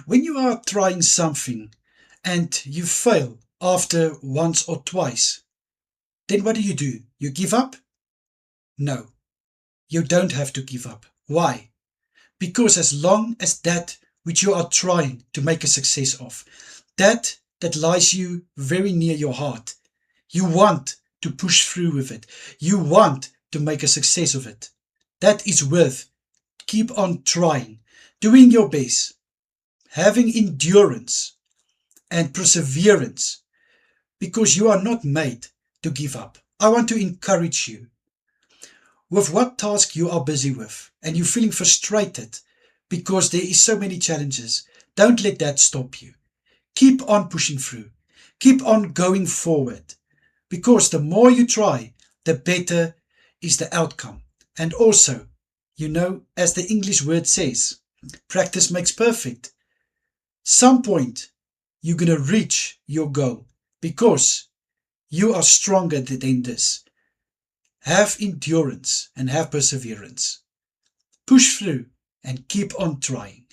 When you are trying something and you fail after once or twice, then what do? You give up? No, you don't have to give up. Why? Because as long as that which you are trying to make a success of, that lies you very near your heart, you want to push through with it. You want to make a success of it. That is worth keep on trying, doing your best, having endurance and perseverance because you are not made to give up. I want to encourage you with what task you are busy with and you're feeling frustrated because there is so many challenges. Don't let that stop you. Keep on pushing through. Keep on going forward because the more you try, the better is the outcome. And also, as the English word says, practice makes perfect. Some point you're going to reach your goal because you are stronger than this. Have endurance and have perseverance. Push through and keep on trying.